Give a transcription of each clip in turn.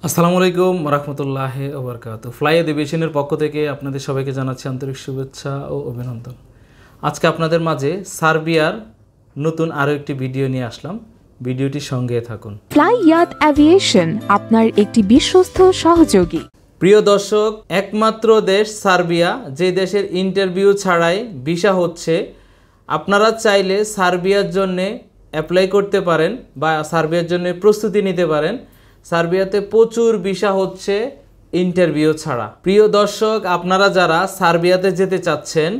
আসসালামু আলাইকুম রহমতুল্লাহি ওয়া বারাকাতুহু। ফ্লাই এভিয়েশনের পক্ষ থেকে আপনাদের সবাইকে জানাচ্ছি আন্তরিক শুভেচ্ছা ও অভিনন্দন। আজকে আপনাদের মাঝে সার্বিয়ার নতুন আরও একটি ভিডিও নিয়ে আসলাম। ভিডিওটির সঙ্গে থাকুন। ফ্লাই ইয়াত এভিয়েশন আপনার একটি বিশ্বস্ত সহযোগী। প্রিয় দর্শক, একমাত্র দেশ সার্বিয়া যে দেশের ইন্টারভিউ ছাড়াই ভিসা হচ্ছে। আপনারা চাইলে সার্বিয়ার জন্যে অ্যাপ্লাই করতে পারেন বা সার্বিয়ার জন্য প্রস্তুতি নিতে পারেন। সার্বিয়াতে প্রচুর ভিসা হচ্ছে ইন্টারভিউ ছাড়া। প্রিয় দর্শক, আপনারা যারা সার্বিয়াতে যেতে চাচ্ছেন,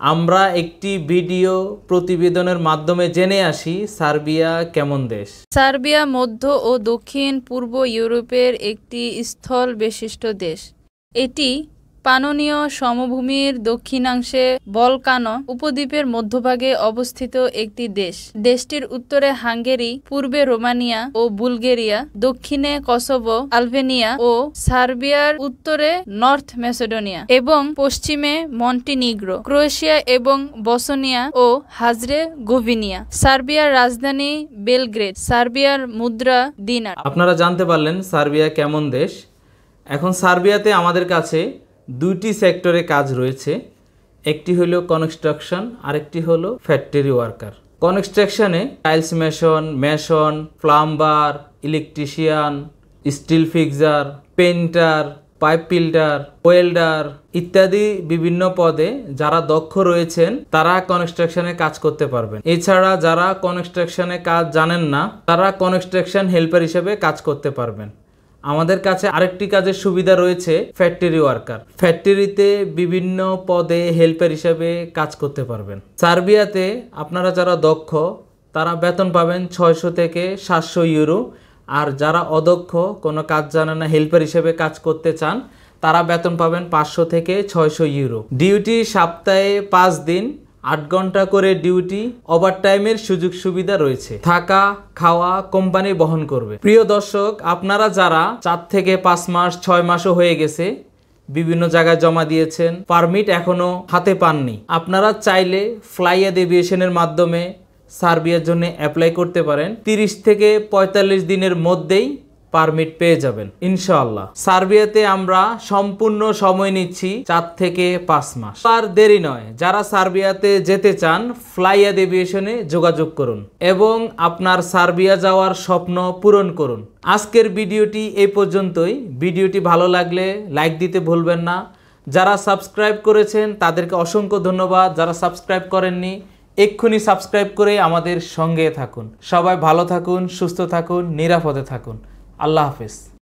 আমরা একটি ভিডিও প্রতিবেদনের মাধ্যমে জেনে আসি সার্বিয়া কেমন দেশ। সার্বিয়া মধ্য ও দক্ষিণ পূর্ব ইউরোপের একটি স্থল বিশিষ্ট দেশ। এটি পানোনীয় সমভূমির দক্ষিণাংশে বলকানো উপদ্বীপের মধ্যভাগে অবস্থিত একটি দেশ। দেশটির উত্তরে হাঙ্গেরি, পূর্বে রোমানিয়া ও বুলগেরিয়া, দক্ষিণে কসোভো, আলবেনিয়া ও সার্বিয়ার উত্তরে নর্থ ম্যাসেডোনিয়া এবং পশ্চিমে মন্টিনিগ্রো, ক্রোয়েশিয়া এবং বসনিয়া ও হার্জেগোভিনা। সার্বিয়ার রাজধানী বেলগ্রেড। সার্বিয়ার মুদ্রা দিনার। আপনারা জানতে পারলেন সার্বিয়া কেমন দেশ। এখন সার্বিয়াতে আমাদের কাছে দুইটি সেক্টরে কাজ রয়েছে। একটি হলো কনস্ট্রাকশন, আরেকটি হলো ফ্যাক্টরি ওয়ার্কার। কনস্ট্রাকশনে tiles mason, plumber, electrician, still fixer, painter, pipe filter, welder ইত্যাদি বিভিন্ন পদে যারা দক্ষ রয়েছেন তারা কনস্ট্রাকশনে কাজ করতে পারবেন। এছাড়া যারা কনস্ট্রাকশনে কাজ জানেন না, তারা কনস্ট্রাকশন হেল্পার হিসেবে কাজ করতে পারবেন। আমাদের কাছে আরেকটি কাজের সুবিধা রয়েছে ফ্যাক্টরি ওয়ার্কার। ফ্যাক্টরিতে বিভিন্ন পদে হেল্পার হিসেবে কাজ করতে পারবেন। সার্বিয়াতে আপনারা যারা দক্ষ তারা বেতন পাবেন 600 থেকে 700 ইউরো। আর যারা অদক্ষ, কোনো কাজ জানে না, হেল্পার হিসেবে কাজ করতে চান, তারা বেতন পাবেন 500 থেকে 600 ইউরো। ডিউটি সপ্তাহে 5 দিন, 8 ঘন্টা করে ডিউটি। ওভারটাইমের সুযোগ সুবিধা রয়েছে। থাকা খাওয়া কোম্পানি বহন করবে। প্রিয় দর্শক, আপনারা যারা 4 থেকে 5 মাস 6 মাসও হয়ে গেছে বিভিন্ন জায়গায় জমা দিয়েছেন, পারমিট এখনো হাতে পাননি, আপনারা চাইলে ফ্লাই এভিয়েশনের মাধ্যমে সার্বিয়ার জন্য অ্যাপ্লাই করতে পারেন। 30 থেকে 45 দিনের মধ্যেই পারমিট পেয়ে যাবেন ইনশাআল্লাহ। সার্বিয়াতে আমরা সম্পূর্ণ সময় নিচ্ছি 4 থেকে 5 মাস। আর দেরি নয়, যারা সার্বিয়াতে যেতে চান ফ্লাই এভিয়েশনে যোগাযোগ করুন এবং আপনার সার্বিয়া যাওয়ার স্বপ্ন পূরণ করুন। আজকের ভিডিওটি এই পর্যন্তই। ভিডিওটি ভালো লাগলে লাইক দিতে ভুলবেন না। যারা সাবস্ক্রাইব করেছেন তাদেরকে অসংখ্য ধন্যবাদ। যারা সাবস্ক্রাইব করেননি, এক্ষুনি সাবস্ক্রাইব করে আমাদের সঙ্গে থাকুন। সবাই ভালো থাকুন, সুস্থ থাকুন, নিরাপদে থাকুন। আল্লাহ হাফেজ।